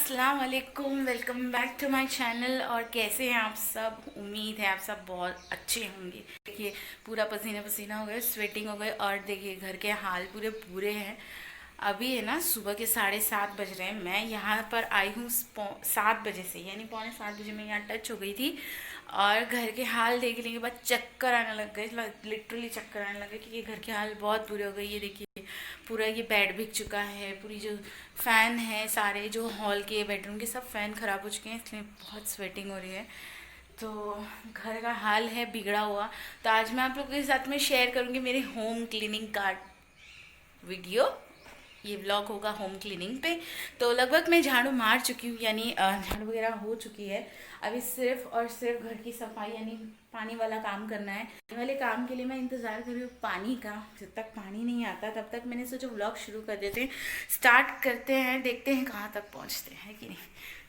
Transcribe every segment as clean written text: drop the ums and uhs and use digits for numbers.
अस्सलाम वालेकुम, welcome back to my channel. और कैसे हैं आप सब? उम्मीद है आप सब बहुत अच्छे होंगे। देखिए पूरा पसीना पसीना हो गया, स्वेटिंग हो गई। और देखिए घर के हाल पूरे पूरे हैं। अभी है ना सुबह के 7:30 बज रहे हैं। मैं यहाँ पर आई हूँ 7 बजे से, यानी पौने 7 बजे मैं यहाँ टच हो गई थी। और घर के हाल देखने के बाद चक्कर आने लग गए, लिटरली चक्कर आने लगे क्योंकि घर के हाल बहुत बुरे हो गए। ये देखिए पूरा ये बेड बिक चुका है, पूरी जो फ़ैन है, सारे जो हॉल के बेडरूम के सब फ़ैन ख़राब हो चुके हैं, इसलिए बहुत स्वेटिंग हो रही है। तो घर का हाल है बिगड़ा हुआ। तो आज मैं आप लोगों के साथ में शेयर करूँगी मेरे होम क्लीनिंग का वीडियो। ये व्लॉग होगा होम क्लीनिंग पे। तो लगभग मैं झाड़ू मार चुकी हूँ, यानी झाड़ू वगैरह हो चुकी है। अभी सिर्फ और सिर्फ घर की सफाई यानी पानी वाला काम करना है। पानी वाले काम के लिए मैं इंतज़ार कर रही हूँ पानी का। जब तक पानी नहीं आता तब तक मैंने सोचा व्लॉग शुरू कर देते हैं, स्टार्ट करते हैं, देखते हैं कहाँ तक पहुँचते हैं कि नहीं।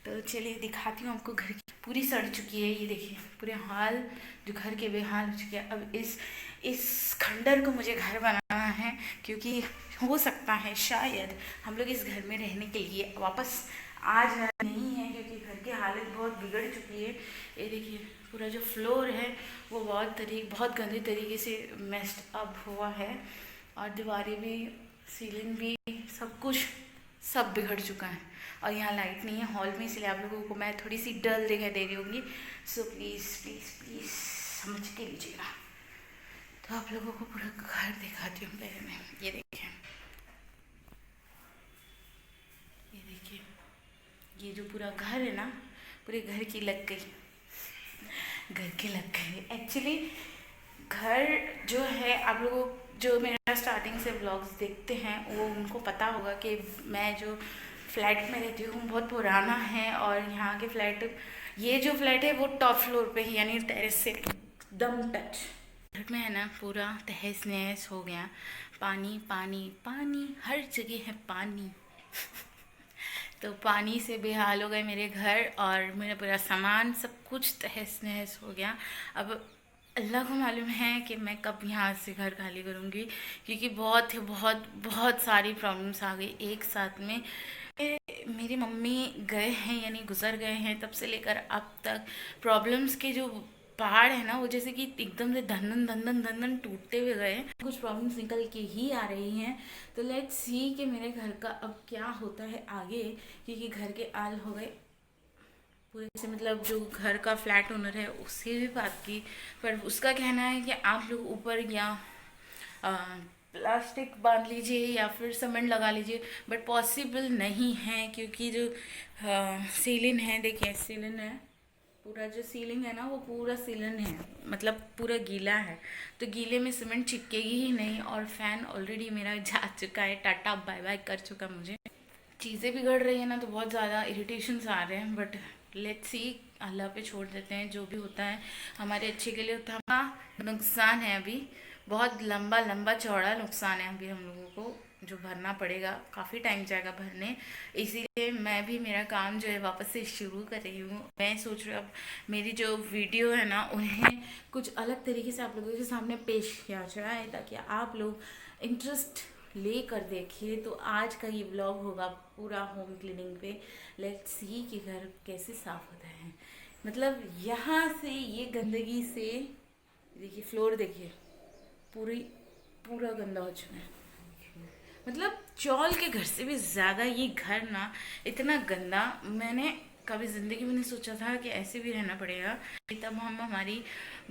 तो चलिए दिखाती हूँ आपको। घर की पूरी सड़ चुकी है, ये देखिए पूरे हाल, जो घर के बेहाल हो चुके हैं। अब इस खंडर को मुझे घर बनाना है, क्योंकि हो सकता है शायद हम लोग इस घर में रहने के लिए वापस आ जाना नहीं है, क्योंकि घर की हालत बहुत बिगड़ चुकी है। ये देखिए पूरा जो फ्लोर है वो बहुत गंदे तरीके से मेस्ड अप हुआ है। और दीवारें भी, सीलिंग भी, सब कुछ सब बिगड़ चुका है। और यहाँ लाइट नहीं है हॉल में, इसलिए आप लोगों को मैं थोड़ी सी डल दिखाई दे रही होंगी। सो प्लीज़ प्लीज़ प्लीज़ समझ के लीजिएगा। तो आप लोगों को पूरा घर दिखाती हूँ पहले मैं। ये देखिए, ये देखिए, ये जो पूरा घर है ना, पूरे घर की लग गई, घर की लग गई एक्चुअली। घर जो है, आप लोगों जो मेरा स्टार्टिंग से व्लॉग्स देखते हैं वो उनको पता होगा कि मैं जो फ्लैट में रहती हूँ बहुत पुराना है। और यहाँ के फ्लैट, ये जो फ्लैट है वो टॉप फ्लोर पे है, यानी टेरेस से एकदम टच। घर में है ना पूरा तहस नहस हो गया। पानी पानी पानी, हर जगह है पानी। तो पानी से बेहाल हो गए मेरे घर, और मेरा पूरा सामान सब कुछ तहस नहस हो गया। अब अल्लाह को मालूम है कि मैं कब यहाँ से घर खाली करूँगी, क्योंकि बहुत बहुत सारी प्रॉब्लम्स आ गई एक साथ में। मेरी मम्मी गए हैं, यानी गुजर गए हैं, तब से लेकर अब तक प्रॉब्लम्स के जो पहाड़ है ना, वो जैसे कि एकदम से धंधन धंधन धंधन टूटते हुए गए। कुछ प्रॉब्लम्स निकल के ही आ रही हैं। तो लेट्स सी कि मेरे घर का अब क्या होता है आगे, क्योंकि घर के आल हो गए पूरे से। मतलब जो घर का फ्लैट ओनर है उससे भी बात की, पर उसका कहना है कि आप लोग ऊपर या प्लास्टिक बांध लीजिए या फिर सीमेंट लगा लीजिए। बट पॉसिबल नहीं है, क्योंकि जो सीलिंग है, देखिए सीलिंग है, पूरा जो सीलिंग है ना वो पूरा सीलन है, मतलब पूरा गीला है। तो गीले में सीमेंट चिपकेगी ही नहीं। और फैन ऑलरेडी मेरा जा चुका है, टाटा बाय बाय कर चुका मुझे। चीज़ें बिगड़ रही है ना, तो बहुत ज़्यादा इरिटेशंस आ रहे हैं। बट लेट्स सी, अल्लाह पे छोड़ देते हैं, जो भी होता है हमारे अच्छे के लिए होता है। हाँ, नुकसान है अभी, बहुत लंबा लंबा चौड़ा नुकसान है अभी हम लोगों को, जो भरना पड़ेगा। काफ़ी टाइम जाएगा भरने, इसीलिए मैं भी मेरा काम जो है वापस से शुरू कर रही हूँ। मैं सोच रही हूँ अब मेरी जो वीडियो है ना उन्हें कुछ अलग तरीके से आप लोगों के सामने पेश किया जाए, ताकि आप लोग इंटरेस्ट लेकर देखिए। तो आज का ये व्लॉग होगा पूरा होम क्लीनिंग पे। लेट्स सी कि घर कैसे साफ होता है। मतलब यहाँ से ये गंदगी से, देखिए फ्लोर देखिए, पूरी पूरा गंदा हो चुका है। मतलब चौल के घर से भी ज़्यादा ये घर ना इतना गंदा मैंने कभी ज़िंदगी में नहीं सोचा था कि ऐसे भी रहना पड़ेगा। तब हम हमारी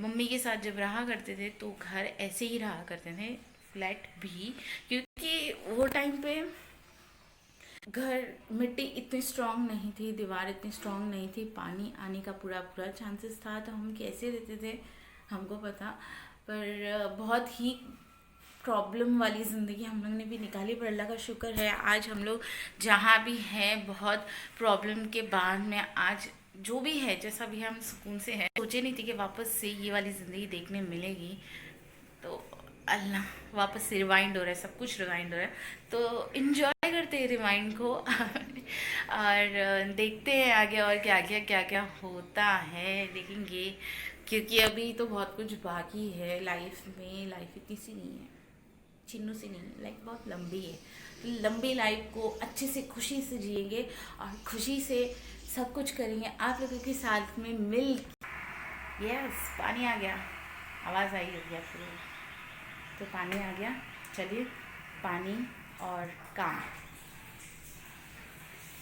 मम्मी के साथ जब रहा करते थे तो घर ऐसे ही रहा करते थे, फ्लैट भी। क्योंकि वो टाइम पे घर, मिट्टी इतनी स्ट्रांग नहीं थी, दीवार इतनी स्ट्रांग नहीं थी, पानी आने का पूरा पूरा चांसेस था। तो हम कैसे रहते थे हमको पता। पर बहुत ही प्रॉब्लम वाली ज़िंदगी हम लोग ने भी निकाली, पर अल्लाह का शुक्र है आज हम लोग जहाँ भी हैं, बहुत प्रॉब्लम के बाद में आज जो भी है, जैसा भी हम सुकून से हैं। सोचे नहीं थी कि वापस से ये वाली ज़िंदगी देखने मिलेगी। तो अल्लाह, वापस से रिवाइंड हो रहा है, सब कुछ रिवाइंड हो रहा है। तो इन्जॉय करते हैं रिवाइंड को और देखते हैं आगे और क्या क्या होता है, देखेंगे। क्योंकि अभी तो बहुत कुछ बाकी है लाइफ में, लाइफ इतनी सी नहीं है। चिन्नू सी नहीं, लाइक बहुत लंबी है। तो लंबी लाइफ को अच्छे से खुशी से जिएंगे और खुशी से सब कुछ करेंगे आप लोगों के साथ में मिल। यस, पानी आ गया, आवाज़ आई होगी आप लोगों को। तो पानी आ गया, चलिए पानी और काम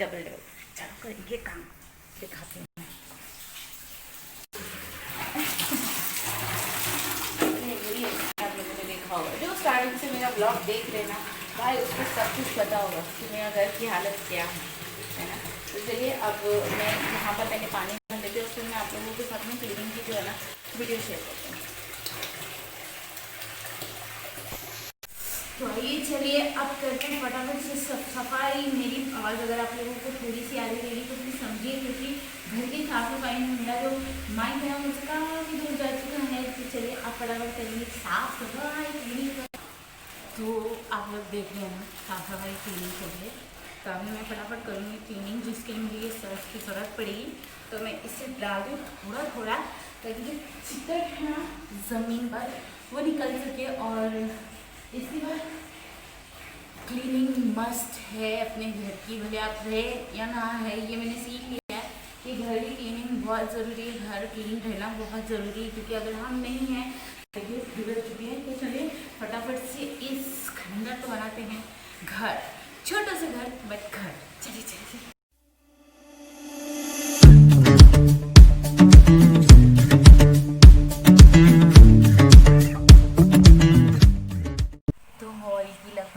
डबल डबल, चलो करेंगे काम, दिखाते हैं। आप लोगों ने देखा होगा, जो स्टार्टिंग से मेरा ब्लॉग देख रहे ना भाई, उसको सब कुछ पता होगा कि मेरा घर की हालत क्या है ना। तो चलिए अब मैं यहाँ पर मैंने पानी भर लेते हैं, उसमें मैं आप लोगों के साथ में क्लीनिंग की जो है ना वीडियो शेयर करती हूँ। तो आइए चलिए अब करते हैं फटाफट से सफाई। मेरी आवाज़ अगर आप लोगों को थोड़ी सी आ रही रहेगी तो प्लीज़ समझिए, क्योंकि घर की साफ सफाई में मेरा जो माइंड है मुझे काफ़ी दूर जा चुका है। तो चलिए आप फटाफट करेंगे साफ सफाई क्लीनिंग। तो आप लोग देख रहे हैं ना साफ सफाई क्लीनिंग के लिए, तो अभी मैं फटाफट करूँगी क्लीनिंग, जिसके लिए मुझे ये सर्फ की ज़रूरत पड़ेगी। तो मैं इसे डाल दूँ थोड़ा थोड़ा, ताकि जो चिकट है ना ज़मीन पर वो निकल सके। और इसके बाद क्लीनिंग मस्ट है अपने घर की, भले आप रहे या ना है, ये मैंने सीख लिया है कि घर की क्लीनिंग बहुत ज़रूरी है, घर क्लीन रहना बहुत ज़रूरी है। क्योंकि अगर हम नहीं हैं देखिए बिगड़ चुके हैं। तो चलिए फटाफट से इस खंडर को बनाते हैं घर, छोटा सा घर बट घर। चलिए चलिए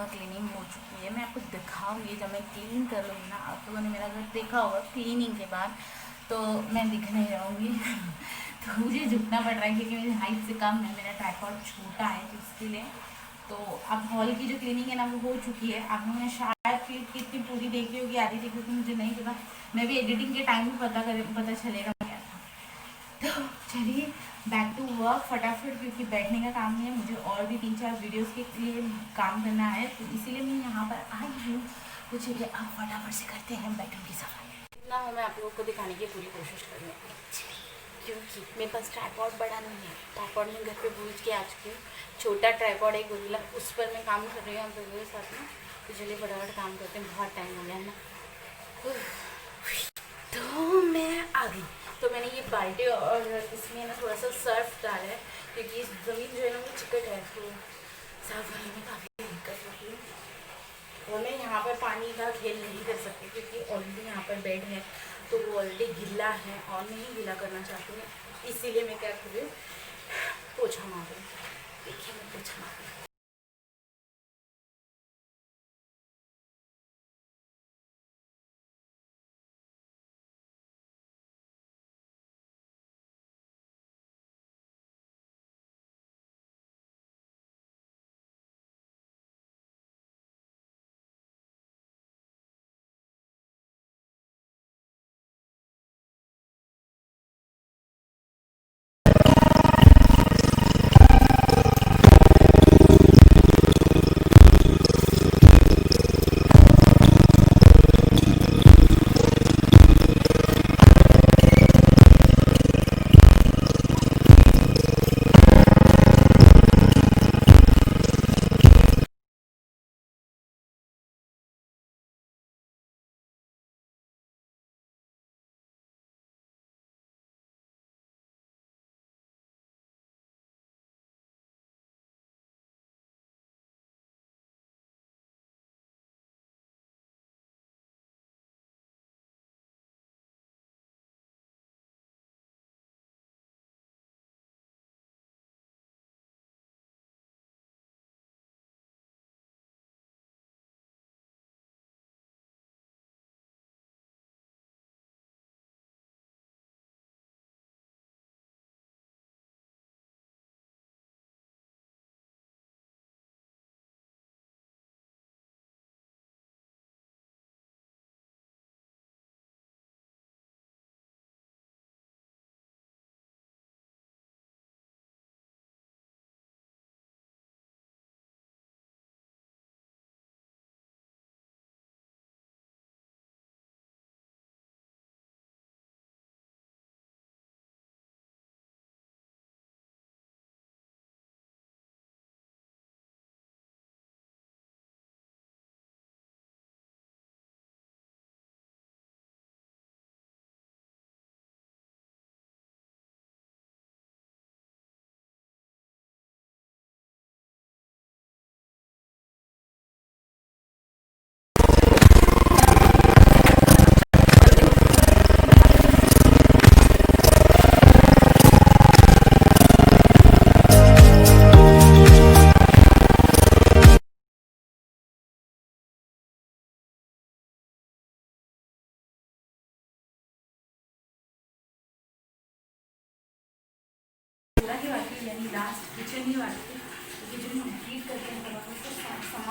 क्लीनिंग हो चुकी है। मैं आपको दिखाऊंगी जब मैं क्लीन कर लूँगी ना, आप लोगों ने मेरा घर देखा होगा क्लीनिंग के बाद, तो मैं दिख नहीं रहूँगी तो मुझे झुकना पड़ रहा है क्योंकि मेरी हाइट से कम है, मेरा ट्राइपॉड छोटा है जिसके लिए। तो अब हॉल की जो क्लीनिंग है ना वो हो चुकी है। आप लोगों ने शायद फिर कितनी पूरी देखी होगी, आधी देखी होगी, मुझे नहीं पता, मैं भी एडिटिंग के टाइम में पता चलेगा क्या था। तो चलिए बैक टू वर्क फटाफट, क्योंकि बैठने का काम नहीं है मुझे, और भी 3-4 वीडियोस के लिए काम करना है, तो इसीलिए मैं यहाँ पर आई हूँ। तो चलिए अब फटाफट से करते हैं बेडरूम की सफाई। इतना हो मैं आप लोगों को दिखाने की पूरी कोशिश करूँगी, क्योंकि मेरे पास ट्राइपॉड बड़ा नहीं है। ट्राइपॉड में घर पे भूल के आ चुकी हूँ, छोटा ट्राइपॉड है गोरिल्ला, उस पर मैं काम कर रही हूँ आप लोगों के साथ में। तो चलिए फटाफट काम करते हैं, बहुत टाइम हो गया है ना। तो मैं आ गई, तो मैंने ये बाल्टी और इसमें ना थोड़ा सा सर्फ डाला है, क्योंकि ज़मीन जो है ना वो चिकट है, तो साफ करने में काफ़ी दिक्कत होती है। और मैं यहाँ पर पानी का खेल नहीं कर सकती, क्योंकि ऑलरेडी यहाँ पर बेड है तो वो ऑलरेडी गीला है और नहीं गीला करना चाहती हूँ, इसीलिए मैं क्या कर रही हूँ, पोछा मार रही हूँ। देखिए मैं पोछा मार रही हूँ।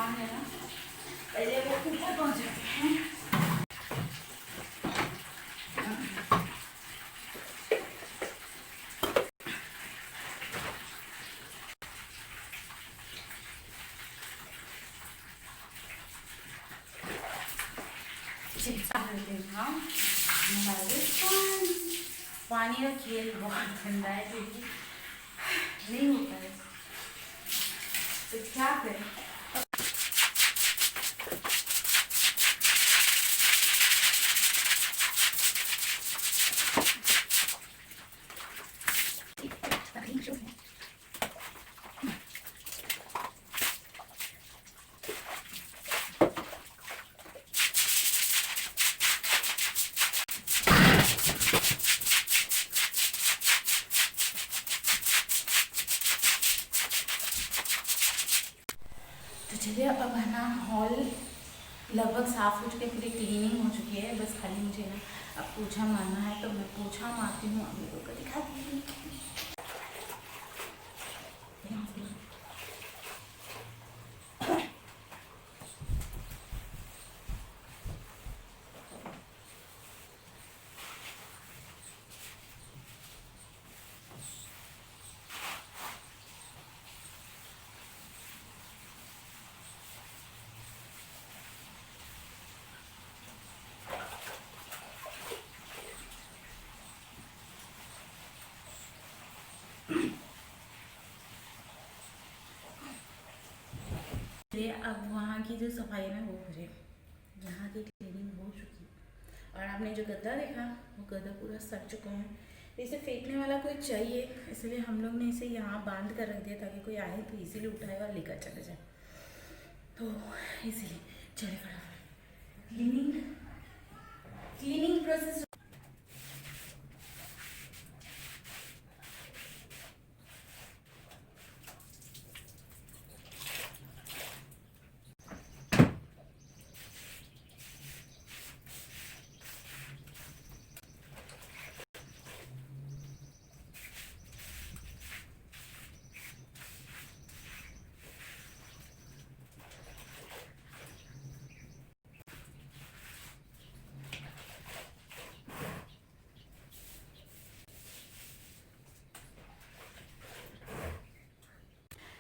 काम है ना, पहले वो ऊपर पहुँच जाते हैं। पानी का खेल बहुत ठंडा है क्योंकि नहीं होता है, तो क्या करें। तो चलिए अब है ना, हॉल लगभग साफ़ हो चुके, पूरी क्लीनिंग हो चुकी है, बस खाली मुझे ना अब पोछा मारना है, तो मैं पोछा मारती हूँ, अभी लोग को दिखाती हूँ। अब वहाँ की जो सफाई है ना वो हो जाए, यहाँ की क्लीनिंग हो चुकी। और आपने जो गद्दा देखा, वो गद्दा पूरा सड़ चुका है। इसे फेंकने वाला कोई चाहिए, इसलिए हम लोग ने इसे यहाँ बांध कर रख दिया ताकि कोई आए तो इजीली उठाए और लेकर चले जाए। तो इसीलिए चले फटाफट क्लीनिंग प्रोसेस।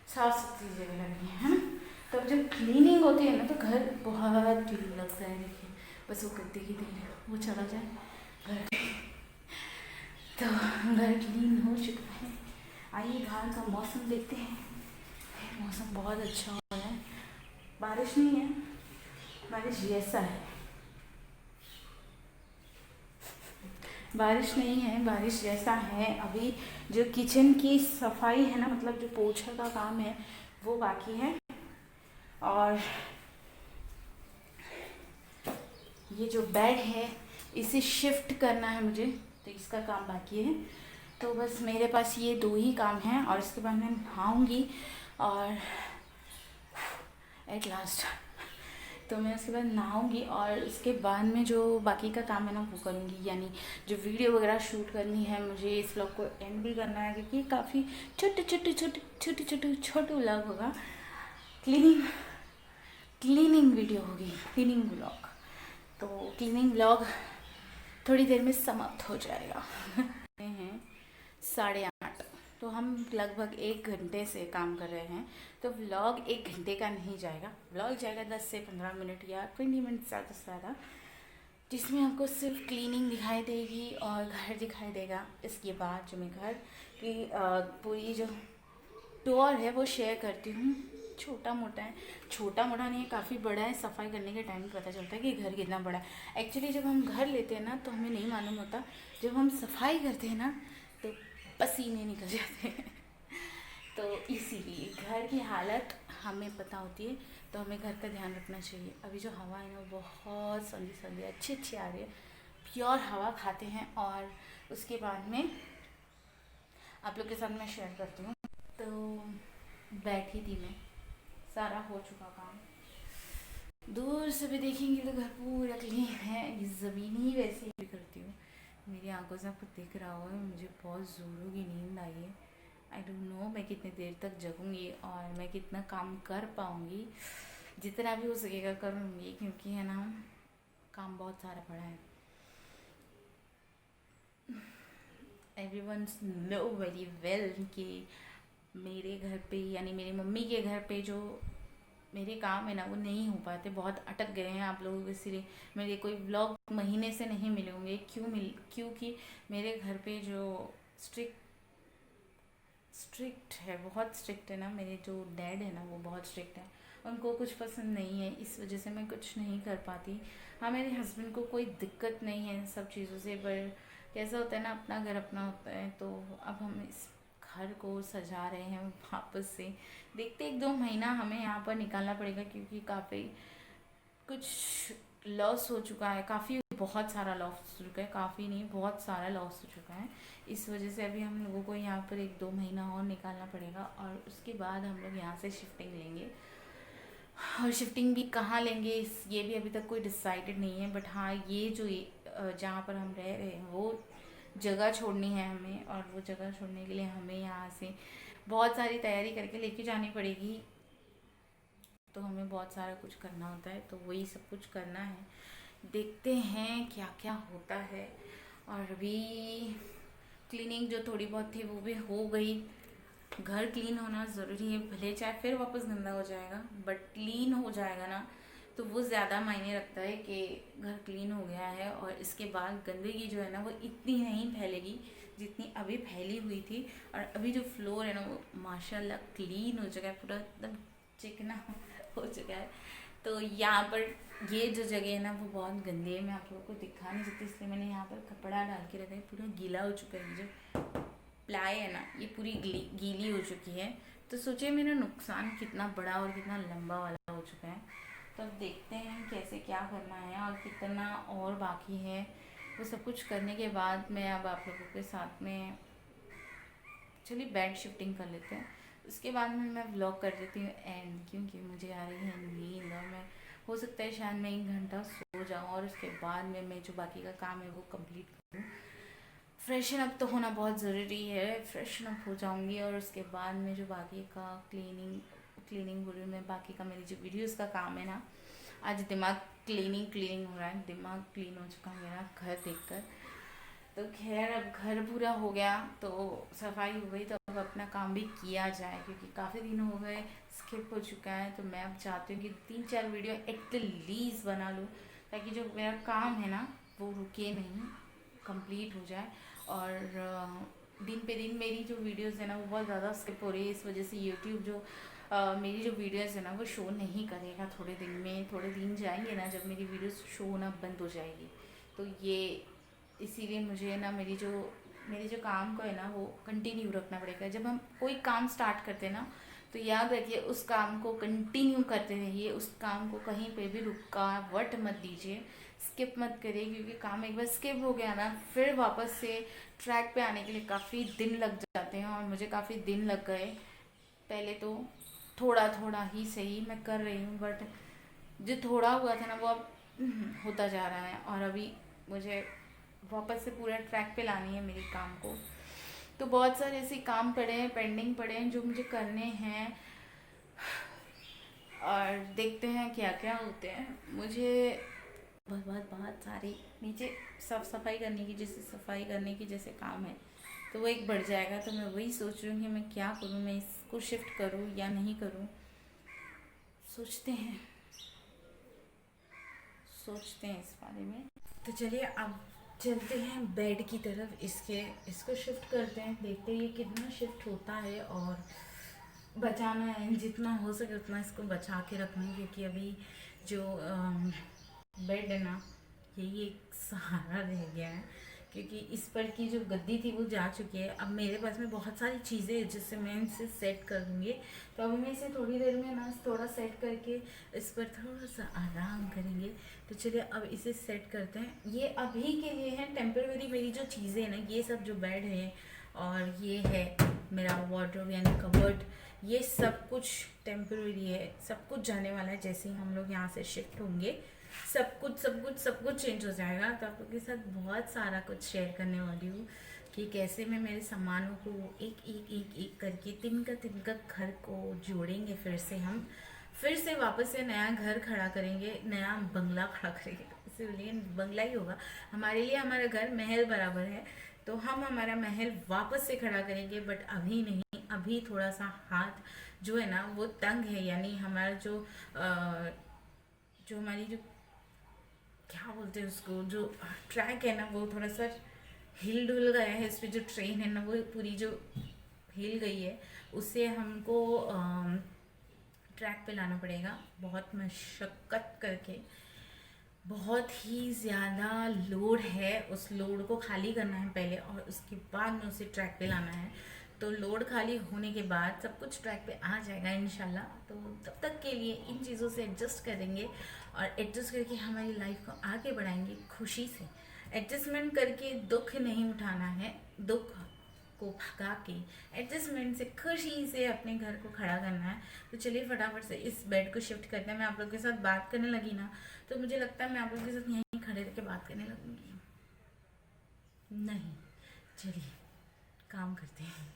साफ सुथरी जगह रखनी है ना, तो जब क्लीनिंग होती है ना तो घर बहुत क्लीन लगता है। देखिए बस वो गद्दे की देर है, वो चला जाए घर। तो घर क्लीन हो चुका है। आइए बाहर का मौसम देखते हैं। मौसम बहुत अच्छा हो रहा है, बारिश नहीं है, बारिश जैसा है, बारिश नहीं है, बारिश जैसा है। अभी जो किचन की सफाई है ना, मतलब जो पोछा का काम है वो बाकी है, और ये जो बेड है इसे शिफ्ट करना है मुझे, तो इसका काम बाकी है। तो बस मेरे पास ये दो ही काम हैं, और इसके बाद मैं नहाऊंगी, और एट लास्ट तो मैं उसके बाद नहाऊंगी, और उसके बाद में जो बाकी का काम है ना वो करूँगी। यानी जो वीडियो वगैरह शूट करनी है मुझे, इस व्लॉग को एंड भी करना है क्योंकि काफ़ी छोटे व्लॉग होगा। क्लीनिंग वीडियो होगी, क्लीनिंग व्लॉग। तो क्लीनिंग व्लॉग थोड़ी देर में समाप्त हो जाएगा। हैं 8:30, तो हम लगभग 1 घंटे से काम कर रहे हैं, तो व्लॉग 1 घंटे का नहीं जाएगा, व्लॉग जाएगा 10 से 15 मिनट या 20 मिनट ज़्यादा से ज़्यादा, जिसमें आपको सिर्फ क्लीनिंग दिखाई देगी और घर दिखाई देगा। इसके बाद जो मैं घर की पूरी जो टूर है वो शेयर करती हूँ। छोटा मोटा नहीं है, काफ़ी बड़ा है। सफाई करने के टाइम पता चलता है कि घर कितना बड़ा है। एक्चुअली जब हम घर लेते हैं ना तो हमें नहीं मालूम होता, जब हम सफाई करते हैं ना तो पसीने निकल जाते हैं। तो इसीलिए घर की हालत हमें पता होती है, तो हमें घर का ध्यान रखना चाहिए। अभी जो हवा है ना बहुत संदी अच्छी आ रही है, प्योर हवा खाते हैं, और उसके बाद में आप लोग के साथ मैं शेयर करती हूँ। तो बैठी थी मैं, सारा हो चुका काम, दूर से भी देखेंगे तो घर पूरा क्लीन है। ये ज़मीन ही वैसे ही करती हूँ। मेरी आंखों से आपको दिख रहा होगा, मुझे बहुत ज़ोरों की नींद आई है। आई डोंट नो मैं कितनी देर तक जगूंगी और मैं कितना काम कर पाऊँगी, जितना भी हो सकेगा करूँगी, क्योंकि है ना काम बहुत सारा पड़ा है। एवरीवन नो वेरी वेल कि मेरे घर पे यानी मेरी मम्मी के घर पे जो मेरे काम है ना वो नहीं हो पाते, बहुत अटक गए हैं आप लोगों के, इसलिए मेरे कोई व्लॉग महीने से नहीं मिले होंगे। क्योंकि मेरे घर पे जो स्ट्रिक्ट है, बहुत स्ट्रिक्ट है ना, मेरे जो डैड है ना वो बहुत स्ट्रिक्ट है, उनको कुछ पसंद नहीं है, इस वजह से मैं कुछ नहीं कर पाती। हाँ, मेरे हस्बैंड को कोई दिक्कत नहीं है इन सब चीज़ों से, पर कैसा होता है ना, अपना घर अपना होता है। तो अब हम इस घर को सजा रहे हैं वापस से, देखते 1-2 महीना हमें यहाँ पर निकालना पड़ेगा, क्योंकि काफ़ी कुछ लॉस हो चुका है, काफ़ी बहुत सारा लॉस हो चुका है, काफ़ी नहीं बहुत सारा लॉस हो चुका है। इस वजह से अभी हम लोगों को यहाँ पर 1-2 महीना और निकालना पड़ेगा, और उसके बाद हम लोग यहाँ से शिफ्टिंग लेंगे। और शिफ्टिंग भी कहाँ लेंगे ये भी अभी तक कोई डिसाइडेड नहीं है, बट हाँ ये जो जहाँ पर हम रह रहे हैं वो जगह छोड़नी है हमें, और वो जगह छोड़ने के लिए हमें यहाँ से बहुत सारी तैयारी करके लेके जानी पड़ेगी। तो हमें बहुत सारा कुछ करना होता है, तो वही सब कुछ करना है, देखते हैं क्या क्या होता है। और अभी क्लीनिंग जो थोड़ी बहुत थी वो भी हो गई। घर क्लीन होना ज़रूरी है, भले चाहे फिर वापस गंदा हो जाएगा, बट क्लीन हो जाएगा ना तो वो ज़्यादा मायने रखता है कि घर क्लीन हो गया है। और इसके बाद गंदगी जो है ना वो इतनी नहीं फैलेगी जितनी अभी फैली हुई थी। और अभी जो फ्लोर है ना वो माशाल्लाह क्लीन हो चुका है, पूरा एकदम चिकना हो चुका है। तो यहाँ पर ये जो जगह है ना वो बहुत गंदी है, मैं आप लोगों को दिखा नहीं सकती, इसलिए मैंने यहाँ पर कपड़ा डाल के रखा है, पूरा गीला हो चुका है। जो प्लाई है ना ये पूरी गीली हो चुकी है। तो सोचिए मेरा नुकसान कितना बड़ा और कितना लंबा वाला हो चुका है। तो अब देखते हैं कैसे क्या करना है और कितना और बाकी है। वो सब कुछ करने के बाद मैं अब आप लोगों के साथ में, चलिए बेड शिफ्टिंग कर लेते हैं, उसके बाद में मैं व्लॉग कर देती हूँ एंड, क्योंकि मुझे आ रही है नींद, और मैं हो सकता है शायद मैं 1 घंटा सो जाऊँ और उसके बाद में मैं जो बाकी का काम है वो कंप्लीट करूँ। फ्रेशन अप तो होना बहुत ज़रूरी है, फ्रेशन अप हो जाऊँगी और उसके बाद में जो बाकी का क्लीनिंग हो रही है, मैं बाकी का मेरी जो वीडियोस का काम है ना, आज दिमाग क्लीनिंग हो रहा है, दिमाग क्लीन हो चुका है मेरा घर देखकर। तो खैर अब घर पूरा हो गया तो सफाई हो गई, तो अब अपना काम भी किया जाए, क्योंकि काफ़ी दिन हो गए स्किप हो चुका है। तो मैं अब चाहती हूँ कि 3-4 वीडियो एटलीस्ट बना लूँ, ताकि जो मेरा काम है ना वो रुके नहीं, कंप्लीट हो जाए। और दिन पे दिन मेरी जो वीडियोस है ना वो बहुत ज़्यादा स्किप हो रही है, इस वजह से यूट्यूब जो मेरी जो वीडियोस है ना वो शो नहीं करेगा थोड़े दिन में। थोड़े दिन जाएंगे ना जब मेरी वीडियोस शो होना बंद हो जाएगी, तो ये इसीलिए मुझे ना मेरे जो काम को है ना वो कंटिन्यू रखना पड़ेगा। जब हम कोई काम स्टार्ट करते हैं ना तो याद रखिए उस काम को कंटिन्यू करते रहिए, उस काम को कहीं पे भी रुकावट मत दीजिए, स्किप मत करिए, क्योंकि काम एक बार स्किप हो गया ना फिर वापस से ट्रैक पे आने के लिए काफ़ी दिन लग जाते हैं, और मुझे काफ़ी दिन लग गए। पहले तो थोड़ा थोड़ा ही सही मैं कर रही हूँ, बट जो थोड़ा हुआ था ना वो अब होता जा रहा है, और अभी मुझे वापस से पूरा ट्रैक पे लानी है मेरे काम को। तो बहुत सारे ऐसे काम पड़े हैं, पेंडिंग पड़े हैं जो मुझे करने हैं, और देखते हैं क्या क्या होते हैं। मुझे बहुत सारी नीचे साफ सफाई करने की जैसे काम है, तो वो एक बढ़ जाएगा। तो मैं वही सोच रही हूँ कि मैं क्या करूँ, मैं इसको शिफ्ट करूँ या नहीं करूँ, सोचते हैं इस बारे में। तो चलिए अब चलते हैं बेड की तरफ, इसको शिफ्ट करते हैं, देखते हैं ये कितना शिफ्ट होता है, और बचाना है जितना हो सके उतना इसको बचा के रखना है, क्योंकि अभी जो बेड है ना यही एक सहारा रह गया है, क्योंकि इस पर की जो गद्दी थी वो जा चुकी है। अब मेरे पास में बहुत सारी चीज़ें हैं जिससे मैं इसे सेट कर दूँगी, तो अभी मैं इसे थोड़ी देर में ना थोड़ा सेट करके इस पर थोड़ा सा आराम करेंगे। तो चलिए अब इसे सेट करते हैं। ये अभी के लिए है टेम्पररी, मेरी जो चीज़ें हैं ना ये सब जो बेड है और ये है मेरा वार्डरोब यानी कबर्ड, ये सब कुछ टेम्पररी है, सब कुछ जाने वाला है। जैसे ही हम लोग यहाँ से शिफ्ट होंगे सब कुछ चेंज हो जाएगा। तो आप लोग के साथ बहुत सारा कुछ शेयर करने वाली हूँ कि कैसे मैं मेरे सामानों को एक करके तिनका घर को जोड़ेंगे फिर से हम। फिर से वापस से नया घर खड़ा करेंगे, नया बंगला खड़ा करेंगे, इसलिए बंगला ही होगा हमारे लिए। हमारा घर महल बराबर है, तो हम हमारा महल वापस से खड़ा करेंगे, बट अभी नहीं। अभी थोड़ा सा हाथ जो है ना वो तंग है, यानी हमारा जो हमारी जो क्या बोलते हैं उसको, जो ट्रैक है ना वो थोड़ा सा हिल डुल गया है। इस पे जो ट्रेन है ना वो पूरी जो हिल गई है, उससे हमको ट्रैक पे लाना पड़ेगा बहुत मशक्क़त करके। बहुत ही ज़्यादा लोड है, उस लोड को खाली करना है पहले, और उसके बाद में उसे ट्रैक पे लाना है। तो लोड खाली होने के बाद सब कुछ ट्रैक पे आ जाएगा इंशाल्लाह। तो तब तक के लिए इन चीज़ों से एडजस्ट करेंगे, और एडजस्ट करके हमारी लाइफ को आगे बढ़ाएंगे खुशी से। एडजस्टमेंट करके दुख नहीं उठाना है, दुख को भगा के एडजस्टमेंट से खुशी से अपने घर को खड़ा करना है। तो चलिए फटाफट से इस बेड को शिफ्ट करते हैं। मैं आप लोग के साथ बात करने लगी ना, तो मुझे लगता है मैं आप लोग के साथ यहीं खड़े रह के बात करने लगूंगी। नहीं, चलिए काम करते हैं।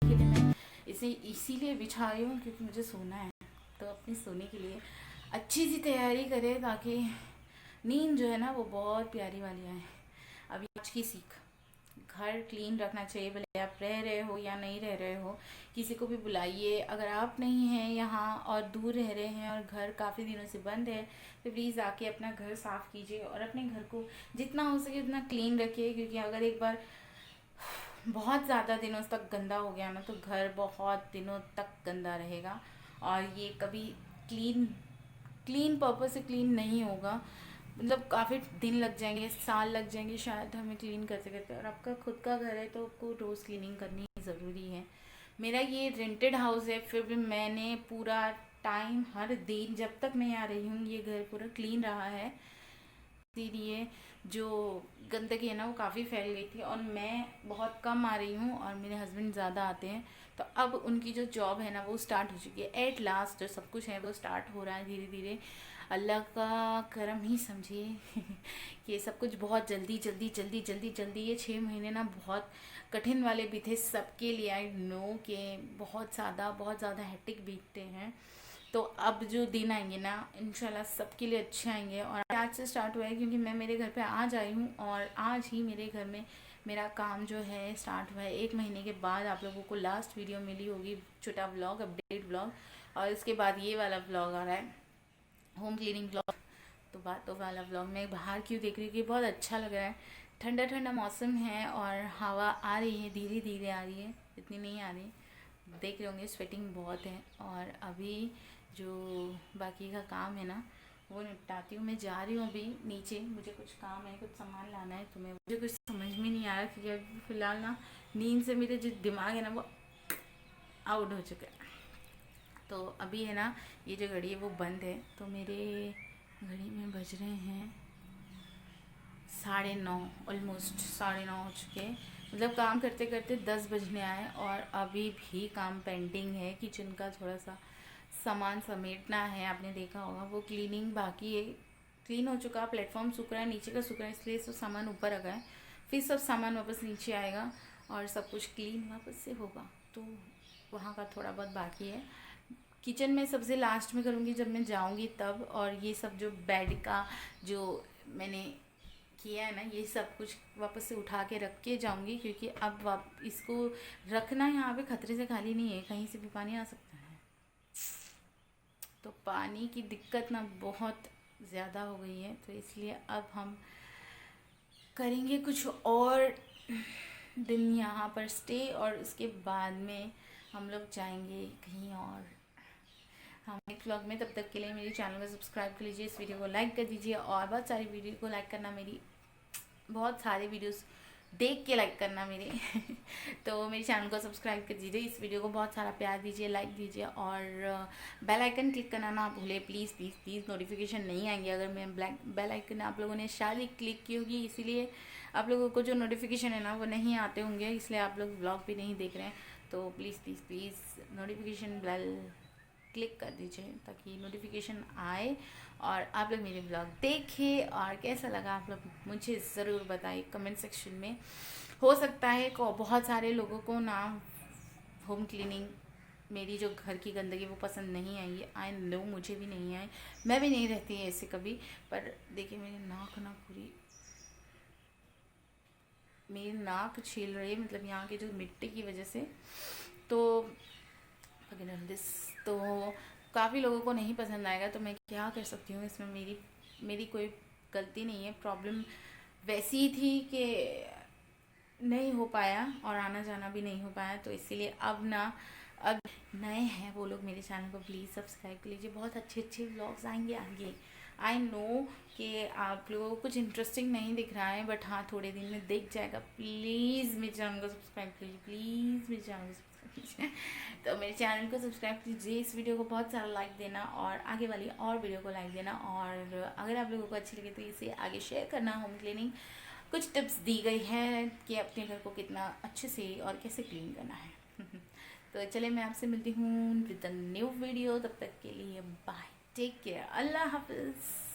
के लिए मैं इसे इसीलिए बिछा रही हूँ क्योंकि मुझे सोना है। तो अपने सोने के लिए अच्छी सी तैयारी करें, ताकि नींद जो है ना वो बहुत प्यारी वाली आए। अभी आज की सीख, घर क्लीन रखना चाहिए, भले आप रह रहे हो या नहीं रह रहे हो। किसी को भी बुलाइए, अगर आप नहीं हैं यहाँ और दूर रह रहे हैं और घर काफ़ी दिनों से बंद है, तो प्लीज़ आके अपना घर साफ़ कीजिए और अपने घर को जितना हो सके उतना क्लीन रखिए। क्योंकि अगर एक बार बहुत ज़्यादा दिनों तक गंदा हो गया ना, तो घर बहुत दिनों तक गंदा रहेगा, और ये कभी क्लीन क्लीन पर्पस से क्लीन नहीं होगा। मतलब काफ़ी दिन लग जाएंगे, साल लग जाएंगे शायद हमें क्लीन करते करते। और आपका खुद का घर है तो आपको रोज़ क्लीनिंग करनी ज़रूरी है। मेरा ये रेंटेड हाउस है, फिर भी मैंने पूरा टाइम हर दिन जब तक मैं यहाँ रही हूँ ये घर पूरा क्लीन रहा है। इसीलिए जो गंदगी है ना वो काफ़ी फैल गई थी, और मैं बहुत कम आ रही हूँ और मेरे हस्बैंड ज़्यादा आते हैं। तो अब उनकी जो जॉब है ना वो स्टार्ट हो चुकी है। एट लास्ट जो सब कुछ है वो स्टार्ट हो रहा है धीरे धीरे। अल्लाह का करम ही समझिए कि ये सब कुछ बहुत जल्दी जल्दी जल्दी जल्दी जल्दी, ये 6 महीने ना बहुत कठिन वाले भी थे सबके लिए। आई नो कि बहुत ज़्यादा हेक्टिक बीतते हैं। तो अब जो दिन आएंगे ना इंशाल्लाह सबके लिए अच्छे आएंगे। और आज से स्टार्ट हुआ है क्योंकि मैं मेरे घर पे आज आई हूँ और आज ही मेरे घर में मेरा काम जो है स्टार्ट हुआ है। 1 महीने के बाद आप लोगों को लास्ट वीडियो मिली होगी, छोटा व्लॉग, अपडेट व्लॉग, और इसके बाद ये वाला व्लॉग आ रहा है, होम क्लीनिंग व्लॉग। तो बातों वाला व्लॉग मैं बाहर क्यों देख रही हूँ कि बहुत अच्छा लग रहा है, ठंडा ठंडा मौसम है और हवा आ रही है, धीरे धीरे आ रही है, इतनी नहीं आ रही, देख रहे होंगे स्वेटिंग बहुत है। और अभी जो बाकी का काम है ना वो निपटाती हूँ। मैं जा रही हूँ अभी नीचे, मुझे कुछ काम है, कुछ सामान लाना है। तो मैं मुझे कुछ समझ में नहीं आ रहा क्योंकि अभी फ़िलहाल ना नींद से मेरे जो दिमाग है ना वो आउट हो चुका है। तो अभी है ना ये जो घड़ी है वो बंद है। तो मेरे घड़ी में बज रहे हैं 9:30, ऑलमोस्ट 9:30 हो चुके। मतलब काम करते करते 10 बजने आए और अभी भी काम पेंडिंग है। किचन का थोड़ा सा सामान समेटना है, आपने देखा होगा वो क्लीनिंग बाकी है। क्लीन हो चुका, प्लेटफॉर्म सूख रहा है, नीचे का सूख रहा है, इसलिए सब सामान ऊपर रखा है। फिर सब सामान वापस नीचे आएगा और सब कुछ क्लीन वापस से होगा। तो वहाँ का थोड़ा बहुत बाकी है। किचन में सबसे लास्ट में करूँगी जब मैं जाऊँगी तब। और ये सब जो बेड का जो मैंने किया है ना ये सब कुछ वापस से उठा के रख के जाऊँगी क्योंकि अब इसको रखना यहाँ पे खतरे से खाली नहीं है, कहीं से भी पानी आ सकता है। तो पानी की दिक्कत ना बहुत ज़्यादा हो गई है, तो इसलिए अब हम करेंगे कुछ और दिन यहाँ पर स्टे और उसके बाद में हम लोग जाएंगे कहीं और हम नेक्स्ट व्लॉग में। तब तक के लिए मेरे चैनल को सब्सक्राइब कर लीजिए, इस वीडियो को लाइक कर दीजिए और बहुत सारी वीडियो को लाइक करना, मेरी बहुत सारे वीडियोस देख के लाइक करना मेरे तो मेरे चैनल को सब्सक्राइब कर दीजिए, इस वीडियो को बहुत सारा प्यार दीजिए, लाइक दीजिए और बेल आइकन क्लिक करना ना भूले प्लीज़ प्लीज़ प्लीज़। नोटिफिकेशन नहीं आएंगे अगर मैं बेल आइकन आप लोगों ने शायद ही क्लिक की होगी, इसीलिए आप लोगों को जो नोटिफिकेशन है ना वो नहीं आते होंगे, इसलिए आप लोग व्लॉग भी नहीं देख रहे हैं। तो please please please notification bell click कर दीजिए ताकि नोटिफिकेशन आए और आप लोग मेरे ब्लॉग देखें। और कैसा लगा आप लोग मुझे ज़रूर बताइए कमेंट सेक्शन में। हो सकता है को बहुत सारे लोगों को ना होम क्लीनिंग, मेरी जो घर की गंदगी वो पसंद नहीं आई। आई नो मुझे भी नहीं आई, मैं भी नहीं रहती है ऐसे कभी। पर देखिए मेरी नाक छील रही है, मतलब यहाँ की जो मिट्टी की वजह से। तो तो काफ़ी लोगों को नहीं पसंद आएगा, तो मैं क्या कर सकती हूँ इसमें, मेरी कोई गलती नहीं है। प्रॉब्लम वैसी ही थी कि नहीं हो पाया और आना जाना भी नहीं हो पाया, तो इसीलिए अब नए हैं वो लोग मेरे चैनल को प्लीज़ सब्सक्राइब कर लीजिए, बहुत अच्छे अच्छे व्लॉग्स आएंगे आगे। आई नो कि आप लोगों को कुछ इंटरेस्टिंग नहीं दिख रहा है, बट हाँ थोड़े दिन में दिख जाएगा। प्लीज़ मेरे चैनल को सब्सक्राइब कीजिए, प्लीज़ मेरे चैनल को सब्सक्राइब कीजिए तो मेरे चैनल को सब्सक्राइब कीजिए, इस वीडियो को बहुत सारा लाइक देना और आगे वाली और वीडियो को लाइक देना। और अगर आप लोगों को अच्छी लगे तो इसे आगे शेयर करना। होम क्लीनिंग कुछ टिप्स दी गई है कि अपने घर को कितना अच्छे से और कैसे क्लीन करना है तो चलिए मैं आपसे मिलती हूँ विद अ न्यू वीडियो, तब तक के लिए बाय, टेक केयर, अल्लाह हाफिज़।